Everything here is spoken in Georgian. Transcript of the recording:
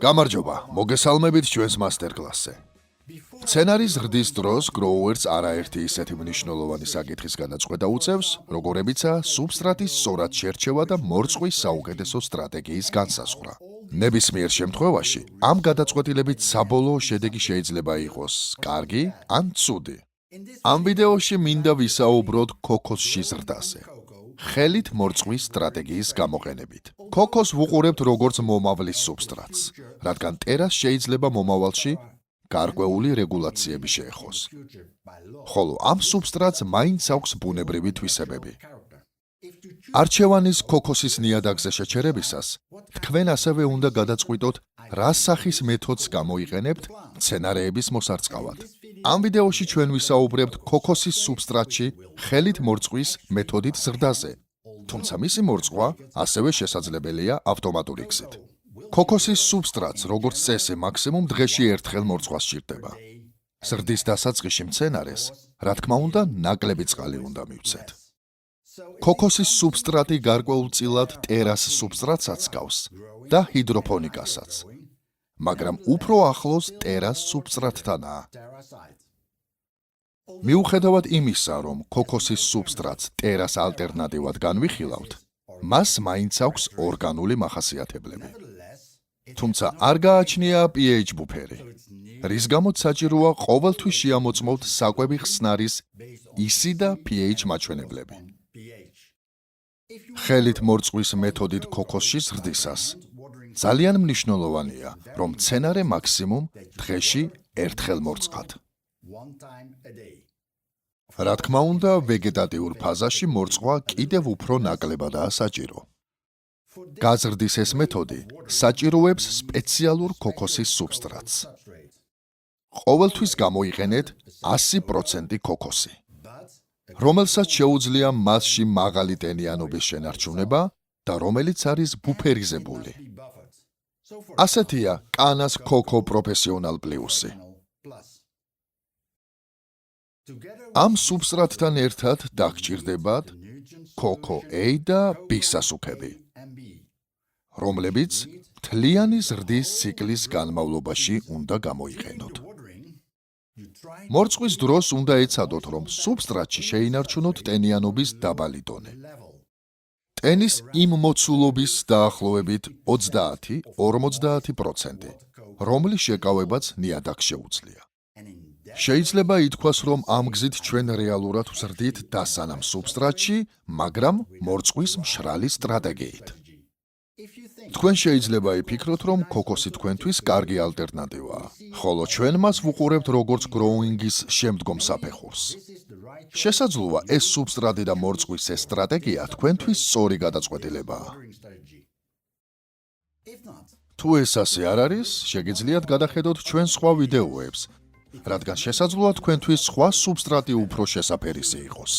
გამარჯობა, მოგესალმებით ჩვენს მასტერკლასზე. სცენარის ზრდის დროს გროუერს არაერთი ისეთი მნიშვნელოვანი საკითხის განაწყვეტა უწევს, როგორებიცაა სუბსტრატის სწორად შერჩევა და მორწყვის საუკეთესო სტრატეგიის განსაზღვრა. ნებისმიერ შემთხვევაში, ამ გადაწყვეტილებით საბოლოო შედეგი შეიძლება იყოს კარგი ან ცუდი. ამ ვიდეოში მინდა ვისაუბროთ ქოქოსში ზრდაზე. ხელით მორწყვის სტრატეგიის გამოყენებით. ქოქოს ვუყურებთ როგორც მომავლის სუბსტრატს, რადგან ტერას შეიძლება მომავალში გარკვეული რეგულაციები შეეხოს. ხოლო ამ სუბსტრატს მაინც აქვს ბუნებრივი თვისებები. არჩევანის ქოქოსის ნიადაგზე შეჩერებისას, თქვენ ასევე უნდა გადაწყვიტოთ, რა სახის მეთოდს გამოიყენებთ მცენარეების მოსარწყავად. ამ ვიდეოში ჩვენ ვისაუბრებთ ქოქოსის სუბსტრატში ხელით მორწყვის მეთოდით ზრდაზე, თუმცა მისი მორწყვა ასევე შესაძლებელია ავტომატური გზით. ქოქოსის სუბსტრატს, როგორც წესი, მაქსიმუმ დღეში ერთხელ მორწყვა სჭირდება. ზრდის დასაწყისში მცენარეს, რა თქმა უნდა, ნაკლები წყალი უნდა მივცეთ. ქოქოსის სუბსტრატი გარკვეულწილად ტერას სუბსტრატსაც გავს და ჰიდროპონიკასაც, მაგრამ უფრო ახლოს ტერას სუბსტრატთანაა. მიუხედავად იმისა, რომ ქოქოსის სუბსტრატს ტერას ალტერნატივად განვიხილავთ, მას მაინც აქვს ორგანული მახასიათებლები. თუმცა არ გააჩნია pH ბუფერი, რის გამოც საჭიროა ყოველთვის შეამოწმოთ საკვები ხსნარის ისი და pH მაჩვენებლები. ხელით მორწყვის მეთოდით ქოქოსში ზრდისას ძალიან მნიშვნელოვანია, რომ მცენარე მაქსიმუმ დღეში ერთხელ მორწყათ. რა თქმა უნდა, ვეგეტატიურ ფაზაში მორწყვა კიდევ უფრო ნაკლებადაა საჭირო. გაზრდის ეს მეთოდი საჭიროებს სპეციალურ ქოქოსის სუბსტრატს. ყოველთვის გამოიყენეთ 100% ქოქოსი, რომელსაც შეუძლია მასში მაღალი ტენიანობის შენარჩუნება და რომელიც არის ბუფერიზებული. ასეთია კანას ქოქო პროფესიონალ პლუსი. ამ სუბსტრატთან ერთად დაგჭირდებათ ქოქო A და B სასუქები, რომლებიც მთლიანი ზრდის ციკლის განმავლობაში უნდა გამოიყენოთ. მორწყვის დროს უნდა ეცადოთ, რომ სუბსტრატში შეინარჩუნოთ ტენიანობის დაბალი დონე. ტენის იმ მოცულობის დაახლოებით 30-50%, რომლის შეკავებაც ნიადაგს შეუძლია. შეიძლება ითქვას, რომ ამ გზით ჩვენ რეალურად ვზრდით დასანამ სუბსტრატში, მაგრამ მორწყვის მშრალი სტრატეგიით. თქვენ შეიძლება იფიქროთ, რომ ქოქოსი თქვენთვის კარგი ალტერნატივაა, ხოლო ჩვენ მას ვუყურებთ როგორც გროუინგის შემდგომ საფეხურს. შესაძლოა ეს სუბსტრატი და მორწყვის ეს სტრატეგია თქვენთვის სწორი გადაწყვეტილებაა. თუ ეს ასე არ არის, შეგიძლიათ გადახედოთ ჩვენ სხვა ვიდეოებს, რადგან შესაძლოა თქვენთვის სხვა სუბსტრატი უფრო შესაფერისი იყოს.